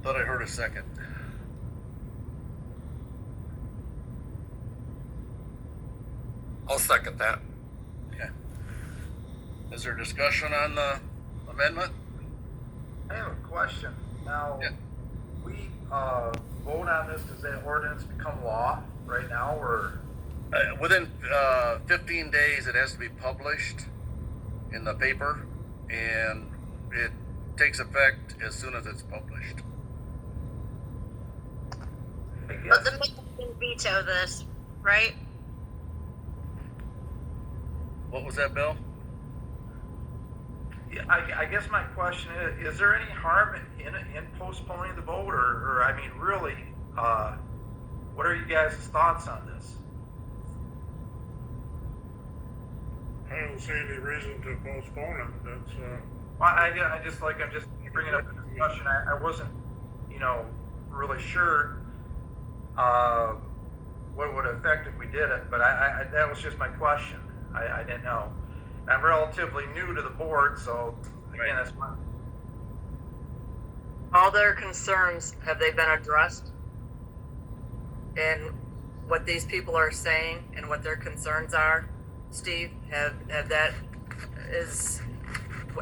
Thought I heard a second. I'll second that. Okay. Is there discussion on the amendment? I have a question. Now, Yeah. we vote on this, does that ordinance become law right now, or? Within 15 days, it has to be published in the paper, and it takes effect as soon as it's published. I But the guess, mayor can veto this, right? What was that, Bill? yeah, I guess my question is there any harm in postponing the vote, or I mean, really, what are you guys' thoughts on this? I don't see any reason to postpone it. That's, Well, I'm just bringing up the discussion. I wasn't, really sure what it would affect if we did it, but I that was just my question. I didn't know. I'm relatively new to the board, so again, that's my. All their concerns, have they been addressed? And what these people are saying and what their concerns are, Steve, have that, is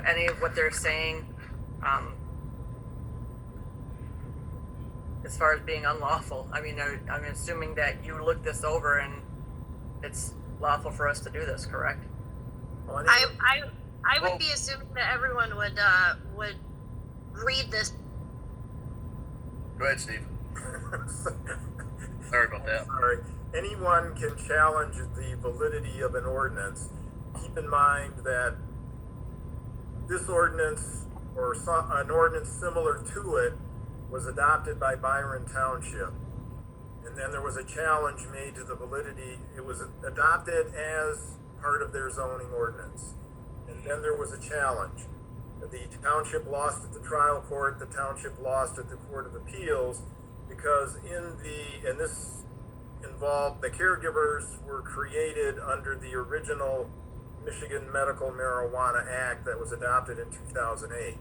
any of what they're saying, as far as being unlawful? I mean, I'm assuming that you looked this over and it's lawful for us to do this, correct? Well, I would be assuming that everyone would read this. Go ahead, Steve. Sorry about that. Sorry. Anyone can challenge the validity of an ordinance. Keep in mind that this ordinance, or an ordinance similar to it, was adopted by Byron Township. And then there was a challenge made to the validity. It was adopted as part of their zoning ordinance. And then there was a challenge. The township lost at the trial court, the township lost at the Court of Appeals, because and this involved, the caregivers were created under the original Michigan Medical Marijuana Act that was adopted in 2008.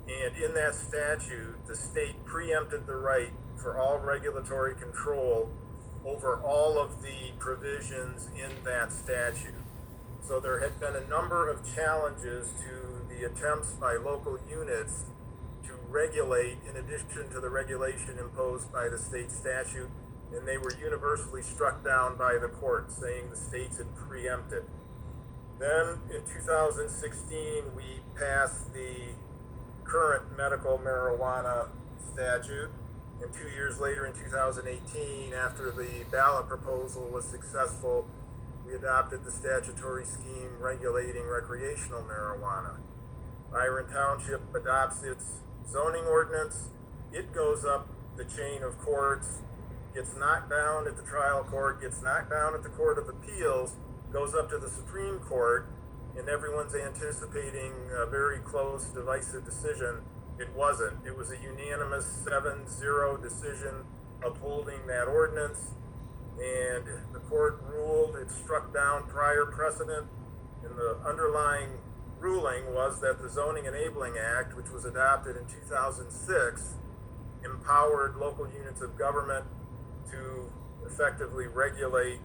And in that statute, the state preempted the right for all regulatory control over all of the provisions in that statute. So there had been a number of challenges to the attempts by local units to regulate in addition to the regulation imposed by the state statute, and they were universally struck down by the court, saying the states had preempted. Then in 2016, we passed the current medical marijuana statute, and 2 years later in 2018, after the ballot proposal was successful, we adopted the statutory scheme regulating recreational marijuana. Byron Township adopts its zoning ordinance. It goes up the chain of courts, gets knocked down at the trial court, gets knocked down at the Court of Appeals, goes up to the Supreme Court, and everyone's anticipating a very close, divisive decision. It wasn't. It was a unanimous 7-0 decision upholding that ordinance, and the court ruled it struck down prior precedent, and the underlying ruling was that the Zoning Enabling Act, which was adopted in 2006, empowered local units of government to effectively regulate,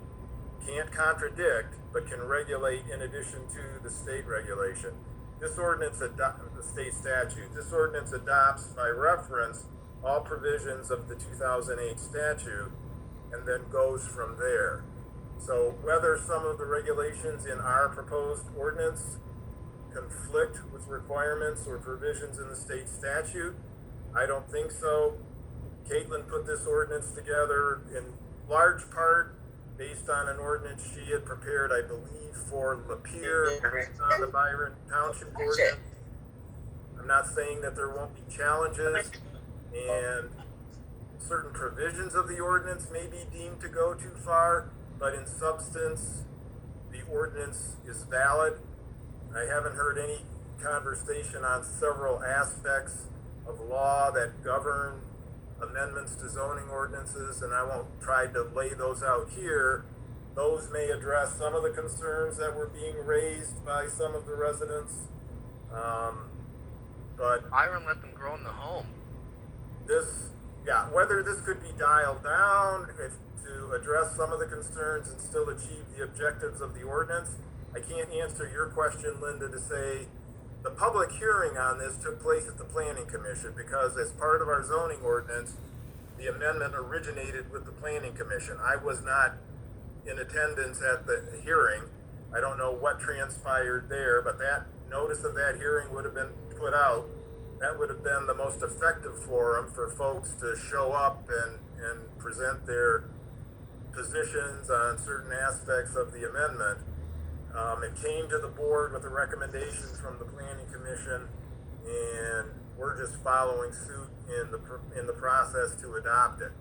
can't contradict, but can regulate in addition to the state regulation. This ordinance the state statute. This ordinance adopts by reference all provisions of the 2008 statute and then goes from there. So whether some of the regulations in our proposed ordinance conflict with requirements or provisions in the state statute, I don't think so. Caitlin put this ordinance together in large part based on an ordinance she had prepared, I believe, for Lapeer, based on the Byron Township ordinance. I'm not saying that there won't be challenges, and certain provisions of the ordinance may be deemed to go too far, but in substance, the ordinance is valid. I haven't heard any conversation on several aspects of law that govern amendments to zoning ordinances, and I won't try to lay those out here. Those may address some of the concerns that were being raised by some of the residents. but Byron let them grow in the home. whether this could be dialed down to address some of the concerns and still achieve the objectives of the ordinance, I can't answer your question, Linda, to say the public hearing on this took place at the Planning Commission because as part of our zoning ordinance, the amendment originated with the Planning Commission. I was not in attendance at the hearing. I don't know what transpired there, but that notice of that hearing would have been put out. That would have been the most effective forum for folks to show up and present their positions on certain aspects of the amendment. It came to the board with a recommendation from the Planning Commission, and we're just following suit in the process to adopt it.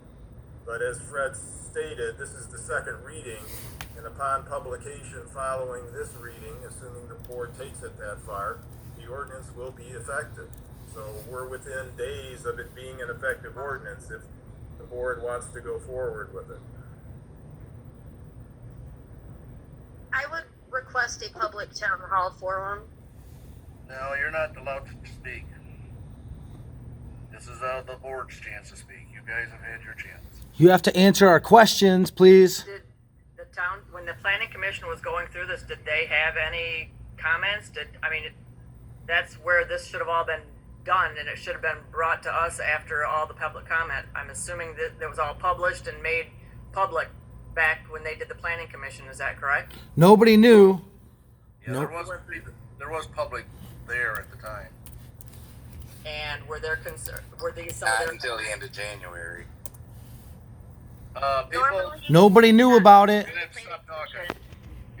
But as Fred stated, this is the second reading, and upon publication following this reading, assuming the board takes it that far, the ordinance will be effective. So we're within days of it being an effective ordinance if the board wants to go forward with it. I would request a public town hall forum. No, you're not allowed to speak. This is the board's chance to speak. You guys have had your chance. You have to answer our questions, please. Did the town, when the planning commission was going through this, did they have any comments? That's where this should have all been done, and it should have been brought to us after all the public comment. I'm assuming that it was all published and made public back when they did the planning commission. Is that correct? Nobody knew. Yeah, Nope. there was public there at the time. And were there were these some Not of their until the end of January. People, Nobody knew about it. you're gonna have to stop talking.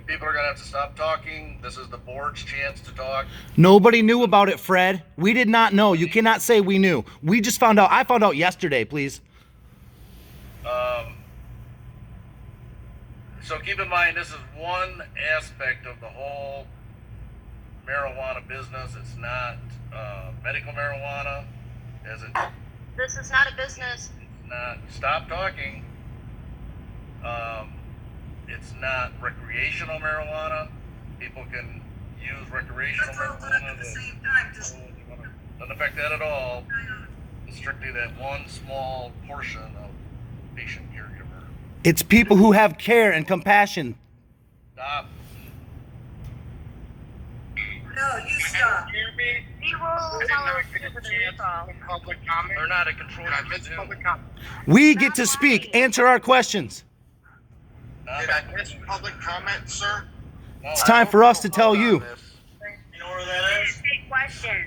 People are gonna have to stop talking. This is the board's chance to talk. Nobody knew about it, Fred. We did not know. You cannot say we knew. We just found out. I found out yesterday, please. So keep in mind, this is one aspect of the whole marijuana business. It's not medical marijuana, as in This is not a business. it's not. Stop talking. It's not recreational marijuana. People can use recreational marijuana. Doesn't affect that at all. It's strictly that one small portion of patient caregiver. It's people who have care and compassion. Stop. No, you stop. We will follow through with the recall. Public comment. They're not a control. I missed public comment. We get to speak. Answer our questions. Did I miss public comment, sir? It's time for us to tell you. You know where that is? Take question.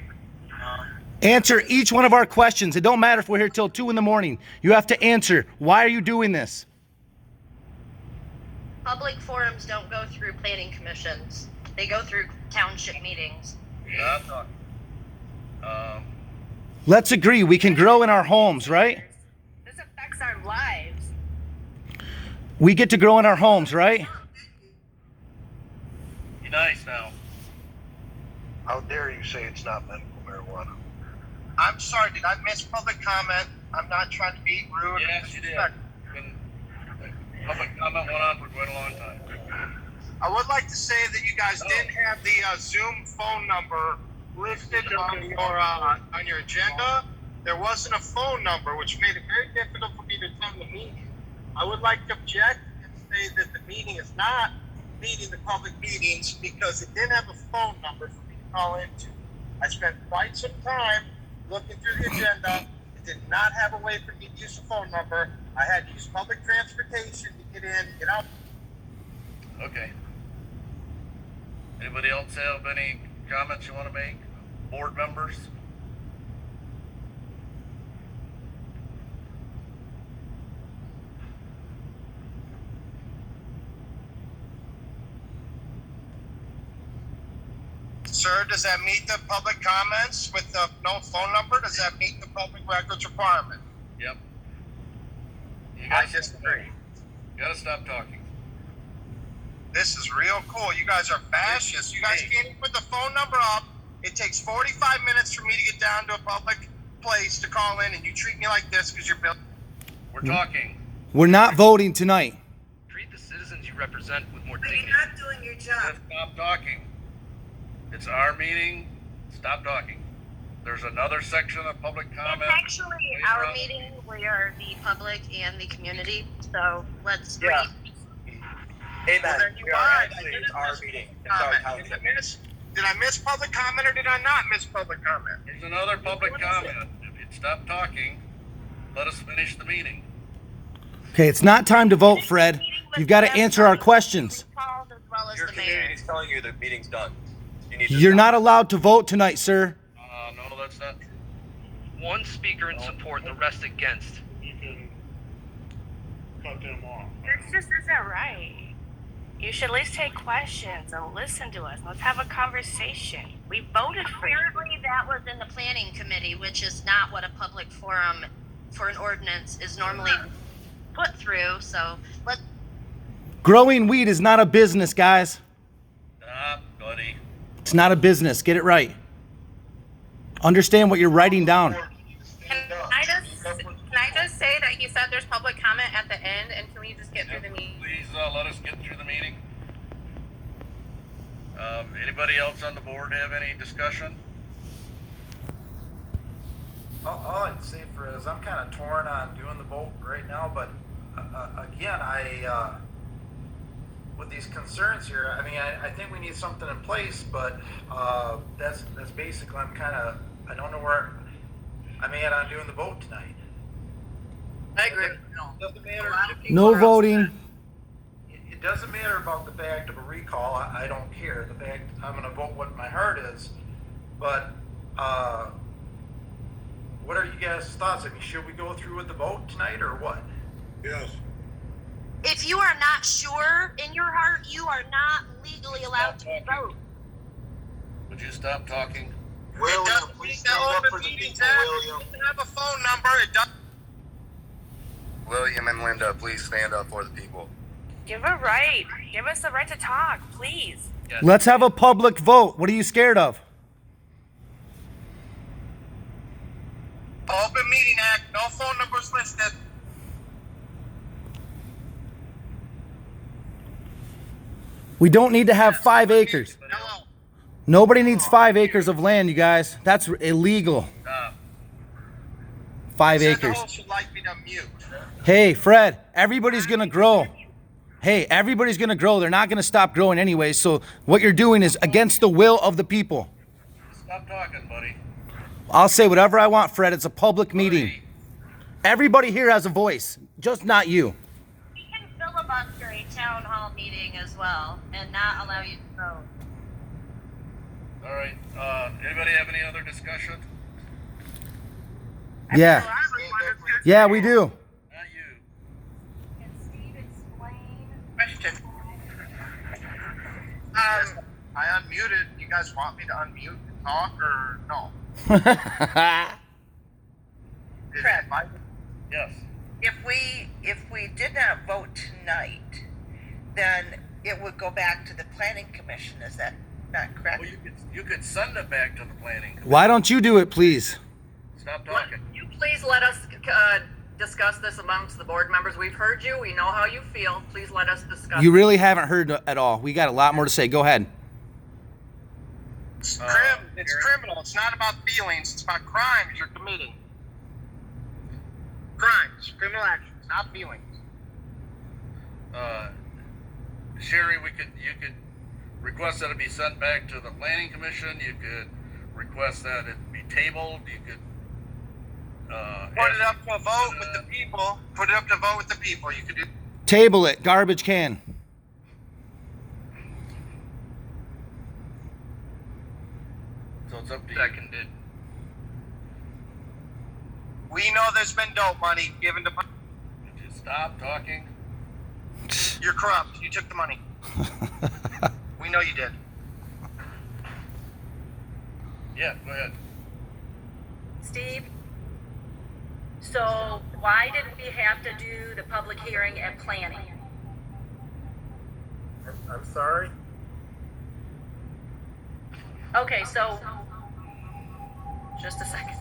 Answer each one of our questions. It don't matter if we're here till 2 a.m. You have to answer. Why are you doing this? Public forums don't go through planning commissions. They go through township meetings. Stop talking. Let's agree. We can grow in our homes, right? This affects our lives. We get to grow in our homes, right? Be nice now. How dare you say it's not medical marijuana? I'm sorry, did I miss public comment? I'm not trying to be rude. Yes, you did. Public comment went on for quite a long time. I would like to say that you guys didn't have the Zoom phone number listed on your agenda. There wasn't a phone number, which made it very difficult for me to attend the meeting. I would like to object and say that the meeting is not meeting the public meetings because it didn't have a phone number for me to call into. I spent quite some time looking through the agenda. It did not have a way for me to use a phone number. I had to use public transportation to get in, get out. Okay. Anybody else have any comments you want to make? Board members? Sir, does that meet the public comments with the no phone number? Does that meet the public records requirement? Yep. You I guys disagree. gotta stop talking. This is real cool. You guys are fascists. You guys can't even put the phone number up. It takes 45 minutes for me to get down to a public place to call in, and you treat me like this because you're built. We're talking. We're not voting tonight. Treat the citizens you represent with more But dignity. you're not doing your job. Just stop talking. It's our meeting. Stop talking. There's another section of public comment. It's actually our meeting. We are the public and the community. So let's Yeah. read. Amen. Well, then you We are lied. actually, I it's didn't our miss meeting. It's public our comment. township. Did I miss public comment or did I not miss public comment? There's another public comment. If you'd stop talking, let us finish the meeting. Okay, it's not time to vote, Fred. You've got to answer our questions. Called as well as Your the mayor. community's telling you the meeting's done. You need to You're stop. not allowed to vote tonight, sir. No, that's not true. One speaker in support, the rest against. You can cut them off. This just isn't right. You should at least take questions and listen to us. Let's have a conversation. We voted for you. Apparently that was in the planning committee, which is not what a public forum for an ordinance is normally put through. So let's. Growing weed is not a business, guys. Stop, buddy. It's not a business. Get it right. Understand what you're writing down. Can I just say that he said there's public comment at the end, and can we just get through the meeting? Please let us get through the meeting. Anybody else on the board have any discussion? All I'd say for is I'm kind of torn on doing the vote right now, but again, with these concerns here, I mean, I think we need something in place, but that's basically, I don't know where I'm at on doing the vote tonight. I agree. Doesn't matter. No voting. It doesn't matter about the fact of a recall. I don't care. The fact I'm going to vote what my heart is, but what are you guys' thoughts? I mean, should we go through with the vote tonight or what? Yes. If you are not sure in your heart, you are not legally allowed to vote. Would you stop talking? William, please stand up for the people, William. It doesn't have a phone number. It doesn't. William and Linda, please stand up for the people. Give a right. Give us the right to talk, please. Yes. Let's have a public vote. What are you scared of? Open Meeting Act. No phone numbers listed. We don't need to have 5 acres. Hello. Nobody needs 5 acres of land, you guys. That's illegal. Stop. 5 Said the acres. host would like me to mute. Hey, Fred, everybody's going to grow. Hey, everybody's going to grow. They're not going to stop growing anyway. So what you're doing is against the will of the people. Stop talking, buddy. I'll say whatever I want, Fred. It's a public meeting. Buddy. Everybody here has a voice, just not you. We can filibuster a town hall meeting as well and not allow you to vote. All right. Anybody have any other discussion? Yeah. Yeah, we do. Not you. Can Steve explain? Question. I unmuted. You guys want me to unmute and talk or no? Did Fred. it invite- Yes. If we did not vote tonight, then it would go back to the planning commission. Is that not correct? Well, you could send it back to the planning commission. Why don't you do it, please? Stop Would talking. you please let us discuss this amongst the board members? We've heard you. We know how you feel. Please let us discuss. You really haven't heard at all. We got a lot more to say. Go ahead. It's criminal. It's not about feelings. It's about crimes you're committing. Crimes, criminal actions, not feelings. Sherry, you could request that it be sent back to the planning commission. You could request that it be tabled. You could Put it up to a vote with the people. Put it up to vote with the people. You could do. Table it. Garbage can. So it's up to you. Seconded. We know there's been dope money given to. Would you stop talking? You're corrupt. You took the money. We know you did. Yeah, go ahead. Steve? So why did we have to do the public hearing and planning? I'm sorry? Okay, so, just a second.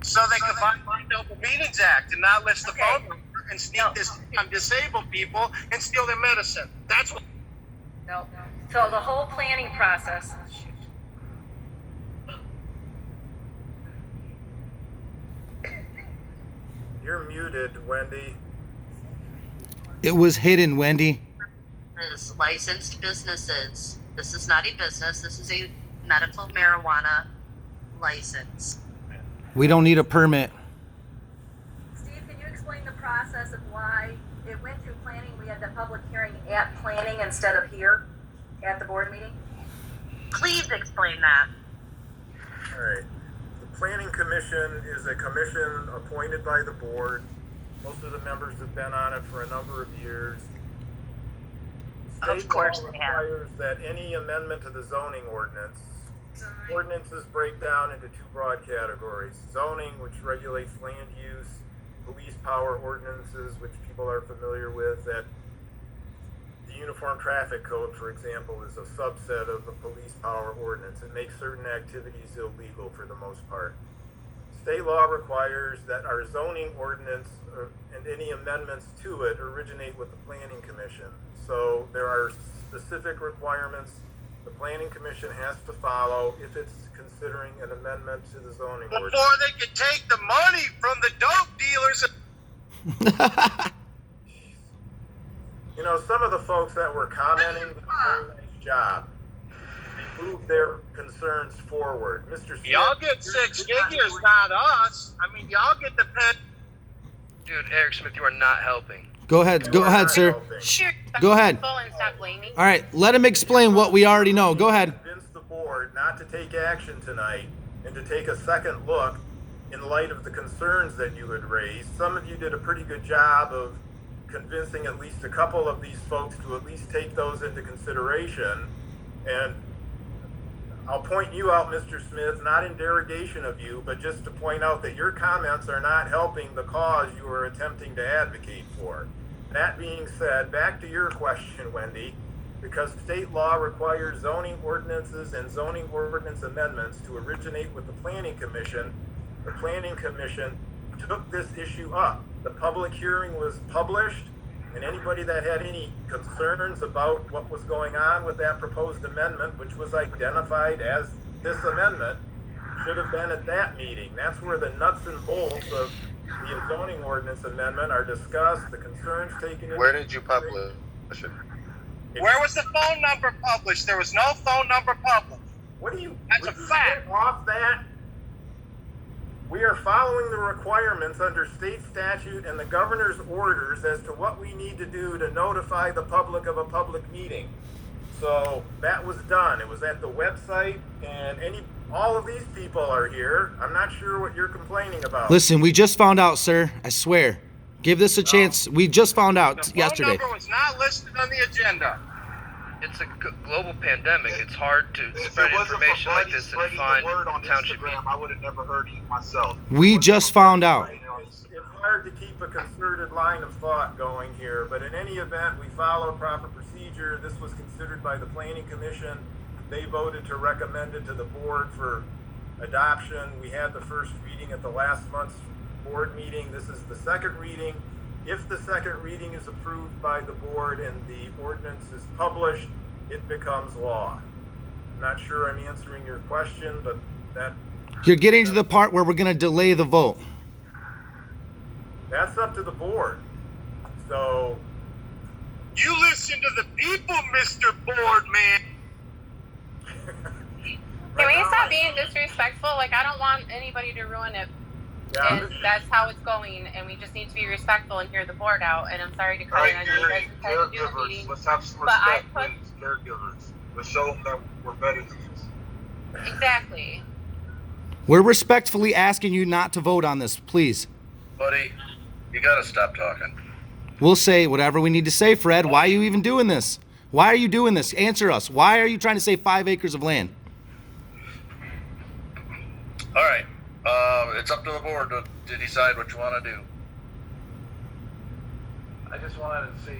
So they could violate the Open Meetings Act and not list the Okay. phone number and sneak this on disabled people and steal their medicine. That's what. No. So the whole planning process, You're muted, Wendy. It was hidden, Wendy. Is licensed businesses. This is not a business. This is a medical marijuana license. We don't need a permit. Steve, can you explain the process of why it went through planning? We had the public hearing at planning instead of here at the board meeting? Please explain that. All right. The Planning Commission is a commission appointed by the board. Most of the members have been on it for a number of years. Of course State law they have. requires that any amendment to the zoning ordinances break down into two broad categories. Zoning, which regulates land use, police power ordinances, which people are familiar with, that the Uniform Traffic Code, for example, is a subset of the police power ordinance. It makes certain activities illegal for the most part. State law requires that our zoning ordinance and any amendments to it originate with the Planning Commission. So there are specific requirements the Planning Commission has to follow if it's considering an amendment to the zoning ordinance. Before they could take the money from the dope dealers. You know, some of the folks that were commenting did a very nice job. They moved their concerns forward. Mr. Smith, Y'all get six figures, not us. I mean, y'all get the pen. Dude, Eric Smith, you are not helping. Go ahead, sir. Go ahead. And stop blaming. All right, let him explain what we already know. Go ahead. Convince the board not to take action tonight and to take a second look in light of the concerns that you had raised. Some of you did a pretty good job of convincing at least a couple of these folks to at least take those into consideration. And I'll point you out, Mr. Smith, not in derogation of you, but just to point out that your comments are not helping the cause you are attempting to advocate for. That being said, back to your question, Wendy, because state law requires zoning ordinances and zoning ordinance amendments to originate with the Planning Commission. The Planning Commission took this issue up. The public hearing was published, and anybody that had any concerns about what was going on with that proposed amendment, which was identified as this amendment, should have been at that meeting. That's where the nuts and bolts of the zoning ordinance amendment are discussed, the concerns taken into. Where did you publish it? Where was the phone number published? There was no phone number published. What do you? That's a would you fact. get off that? We are following the requirements under state statute and the governor's orders as to what we need to do to notify the public of a public meeting. So that was done. It was at the website, and all of these people are here. I'm not sure what you're complaining about. Listen, we just found out, sir. I swear. Give this a chance. We just found out The phone yesterday. number was not listed on the agenda. It's a global pandemic. It's hard to spread information like this and find township. I would have never heard it myself. We just found out. It's hard to keep a concerted line of thought going here, but in any event, we followed proper procedure. This was considered by the Planning Commission. They voted to recommend it to the board for adoption. We had the first reading at the last month's board meeting. This is the second reading. If the second reading is approved by the board and the ordinance is published, it becomes law. I'm not sure I'm answering your question, but You're getting to the part where we're going to delay the vote. that's up to the board. So You listen to the people, Mr. Boardman. Can we stop being disrespectful? Like, I don't want anybody to ruin it. Yeah, And that's how it's going, and we just need to be respectful and hear the board out. And I'm sorry to cut in on you guys and try to do a meeting. Let's have some But I respect, put- please, caregivers. Let's show them that we're better than this. Exactly. We're respectfully asking you not to vote on this, please. Buddy, you gotta stop talking. We'll say whatever we need to say, Fred. Why are you even doing this? Why are you doing this? Answer us. Why are you trying to save 5 acres of land? All right, it's up to the board to decide what you want to do. I just wanted to see,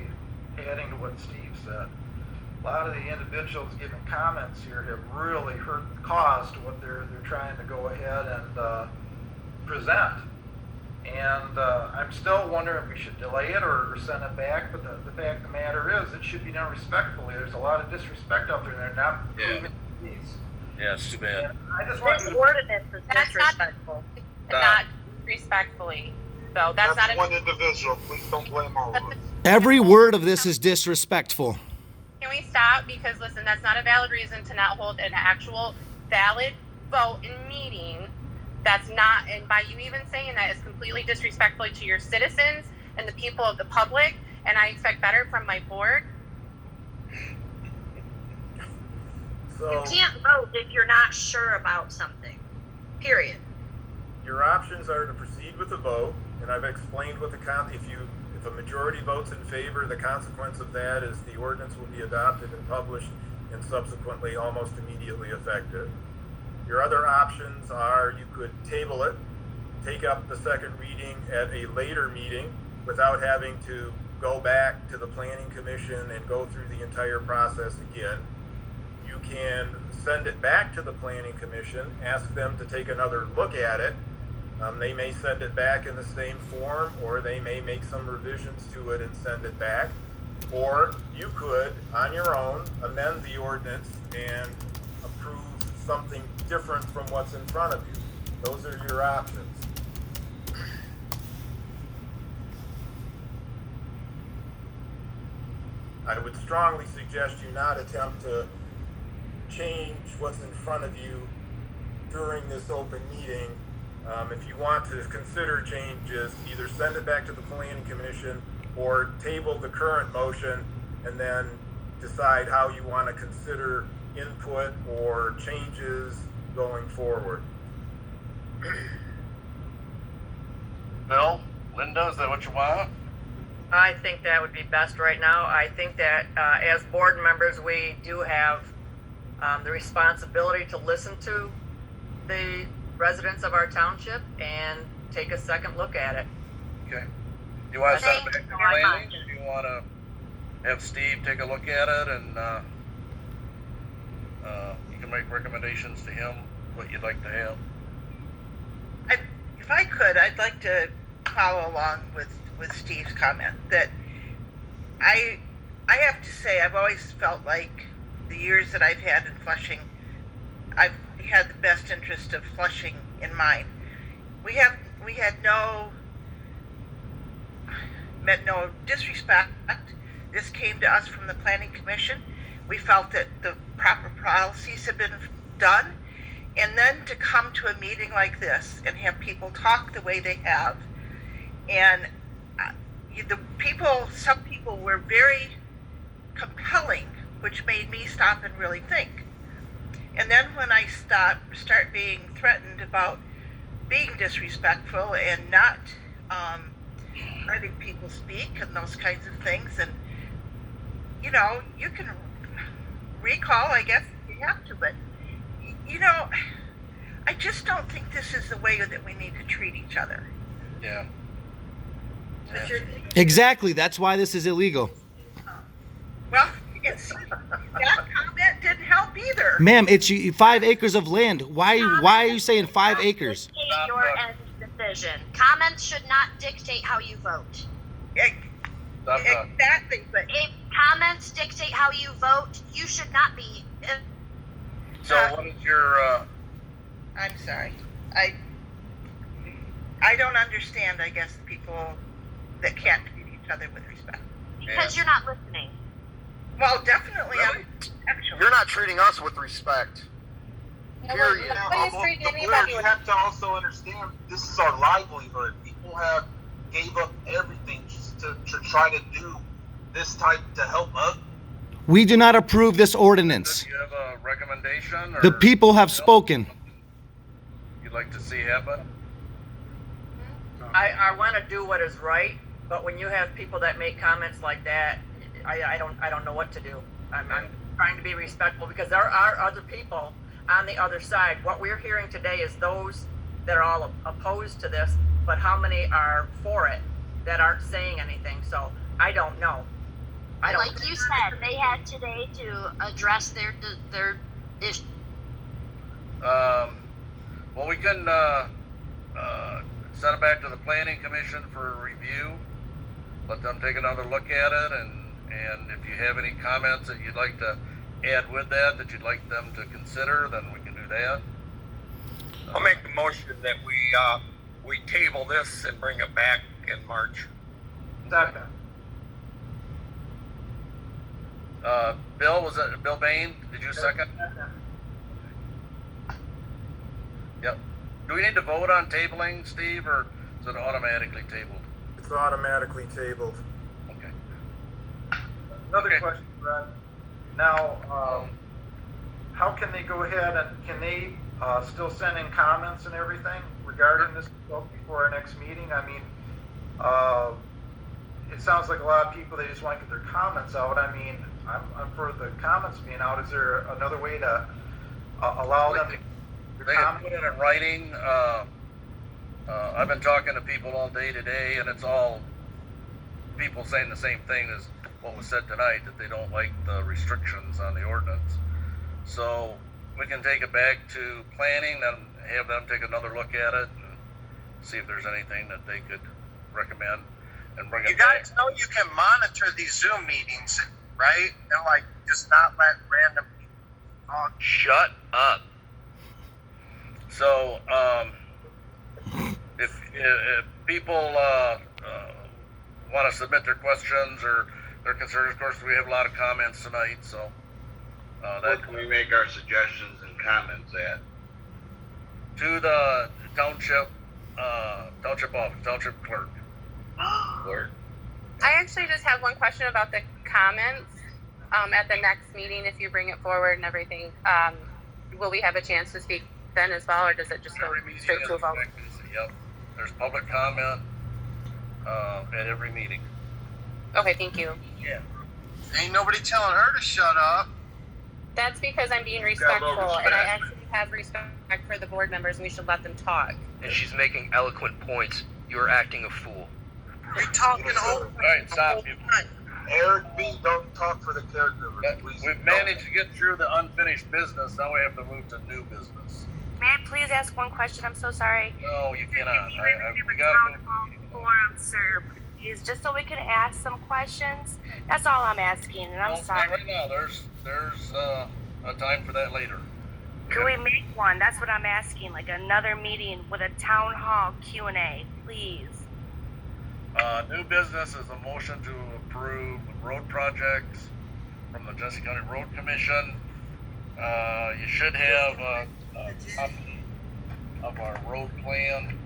adding to what Steve said, a lot of the individuals giving comments here have really hurt the cause to what they're trying to go ahead and present. And I'm still wondering if we should delay it or send it back, but the fact of the matter is, it should be done respectfully. There's a lot of disrespect out there, and they're not proving these. Yeah, it's too bad. And I just want This to, ordinance is That's not- disrespectful. Not respectfully. So that's not one individual. Please don't blame all of us. Every word of this is disrespectful. Can we stop? Because listen, that's not a valid reason to not hold an actual valid vote in meeting. That's not, and by you even saying that is completely disrespectful to your citizens and the people of the public. And I expect better from my board. So You can't vote if you're not sure about something, period. your options are to proceed with the vote, and I've explained what if a majority votes in favor, the consequence of that is the ordinance will be adopted and published and subsequently almost immediately effective. Your other options are you could table it, take up the second reading at a later meeting without having to go back to the planning commission and go through the entire process again. You can send it back to the planning commission, ask them to take another look at it. They may send it back in the same form, or they may make some revisions to it and send it back. Or you could, on your own, amend the ordinance and approve something different from what's in front of you. Those are your options. I would strongly suggest you not attempt to change what's in front of you during this open meeting. If you want to consider changes, either send it back to the planning commission or table the current motion and then decide how you want to consider input or changes going forward. Bill, Linda, is that what you want? I think that would be best right now. I think that as board members, we do have the responsibility to listen to the residents of our township and take a second look at it. Okay. You want to send it back to Thank you. planning? Or you want to have Steve take a look at it and you can make recommendations to him what you'd like to have? If I could, I'd like to follow along with Steve's comment that I have to say I've always felt like the years that I've had in Flushing, I've had the best interest of Flushing in mind. We had meant no disrespect. This came to us from the Planning Commission. We felt that the proper policies had been done, and then to come to a meeting like this and have people talk the way they have, and some people were very compelling, which made me stop and really think. And then when I start being threatened about being disrespectful and not letting people speak and those kinds of things, and you can recall, I guess you have to, but I just don't think this is the way that we need to treat each other. Yeah. Exactly. That's why this is illegal. Well, that comment didn't help either. Ma'am, it's 5 acres of land. Why are you saying 5 acres? Dictate your end decision. Comments should not dictate how you vote. Exactly, but If comments dictate how you vote, you should not be. So what is your, I'm sorry. I don't understand, I guess, people that can't treat each other with respect. Because you're not listening. Well, definitely, Really? actually. You're not treating us with respect. Period. Nobody's treating The anybody you with. have to also understand this is our livelihood. People have gave up everything just to try to do this type to help us. We do not approve this ordinance. do you have a recommendation? Or The people have spoken. you'd like to see happen? I want to do what is right, but when you have people that make comments like that, I don't know what to do. I'm trying to be respectful because there are other people on the other side. What we're hearing today is those that are all opposed to this, but how many are for it that aren't saying anything? So I don't know. Like you said, they had today to address their issue. Well, we can send it back to the planning commission for a review. Let them take another look at it, and if you have any comments that you'd like to add with that you'd like them to consider, then we can do that. I'll make the motion that we table this and bring it back in March. Second. Bill, was it Bill Bain? Did you second? Yep. Do we need to vote on tabling, Steve, or is it automatically tabled? It's automatically tabled. Okay. Another Okay. question, Brad. Now, how can they go ahead and can they still send in comments and everything regarding this before our next meeting? I mean, it sounds like a lot of people, they just want to get their comments out. I mean, I'm for the comments being out. Is there another way to allow them to They can put it in writing. I've been talking to people all day today, and it's all people saying the same thing as what was said tonight, that they don't like the restrictions on the ordinance. So we can take it back to planning, then have them take another look at it and see if there's anything that they could recommend and bring You it back. guys know you can monitor these Zoom meetings, right? And like just not let random people talk. Shut up. So, if people want to submit their questions or their concerns, of course, we have a lot of comments tonight. So, Where can we make our suggestions and comments at? to the township office, township clerk. Clerk? I actually just have one question about the comments at the next meeting. If you bring it forward and everything, will we have a chance to speak then as well, or does it just go Every meeting straight to a is vote? expected. Yep. There's public comment at every meeting. Okay, thank you. Yeah. Ain't nobody telling her to shut up. That's because I'm being got no respectful, and I respect. actually have respect for the board members, and we should let them talk. And she's making eloquent points. You're acting a fool. You're talking over. All right, stop. Eric B, don't talk for the caregivers, please. We've managed to get through the unfinished business. Now we have to move to new business. May I please ask one question? I'm so sorry. No, you cannot. Can you We give a gotta town move. hall forum, sir, please, just so we can ask some questions? That's all I'm asking, and I'm No, not sorry. right now. There's a time for that later. Can we make one? That's what I'm asking, like another meeting with a town hall Q&A, please. New business is a motion to approve road projects from the Genesee County Road Commission. You should have a copy of our road plan.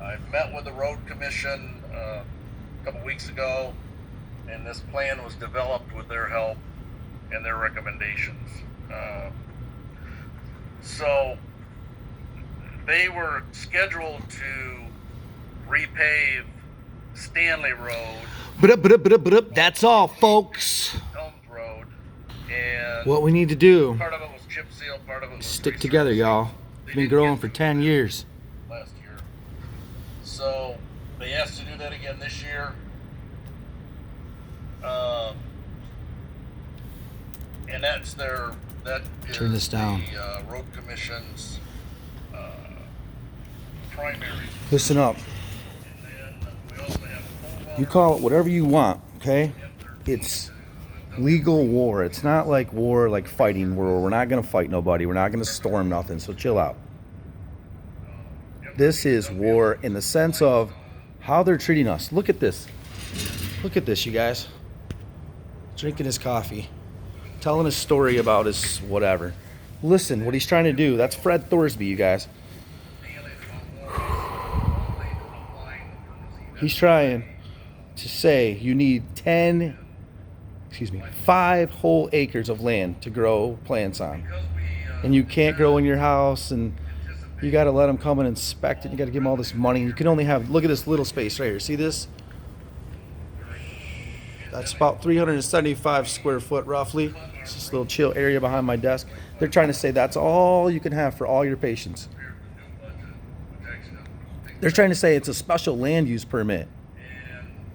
I met with the road commission a couple weeks ago, and this plan was developed with their help and their recommendations. So they were scheduled to repave Stanley Road, That's all, folks. Elms Road, and What we need to do, part of it was chip seal, part of it was stick together, y'all. We've been growing for 10 years. last year. So they asked to do that again this year. And that is Turn this down. the road commission's primary. Listen up. And then we also have a whole You call it whatever you want, okay? It's legal war. It's not like war, like fighting war. We're not going to fight nobody. We're not going to storm nothing. So chill out. This is war in the sense of how they're treating us. Look at this. Look at this, you guys. Drinking his coffee. Telling his story about his whatever. Listen, what he's trying to do. That's Fred Thorsby, you guys. He's trying to say you need 5 whole acres of land to grow plants on. And you can't grow in your house, and you got to let them come and inspect it. You got to give them all this money. You can only have, look at this little space right here. See this? That's about 375 square foot roughly. It's this little chill area behind my desk. They're trying to say that's all you can have for all your patients. They're trying to say it's a special land use permit.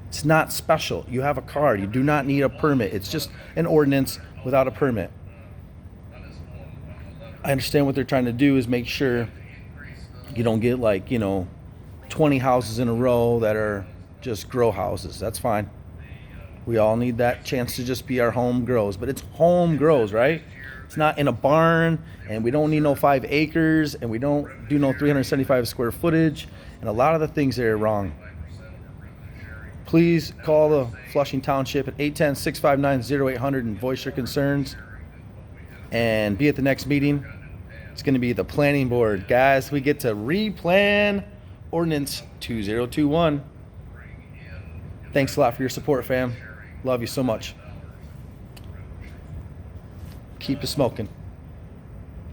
It's not special. You have a card. You do not need a permit. It's just an ordinance without a permit. I understand what they're trying to do is make sure you don't get like, 20 houses in a row that are just grow houses. That's fine. We all need that chance to just be our home grows, but it's home grows, right? It's not in a barn, and we don't need no 5 acres, and we don't do no 375 square footage, and a lot of the things there are wrong. Please call the Flushing Township at 810-659-0800 and voice your concerns, and be at the next meeting. It's going to be the planning board. Guys, we get to replan ordinance 2021. Thanks a lot for your support, fam. Love you so much. Keep it smoking.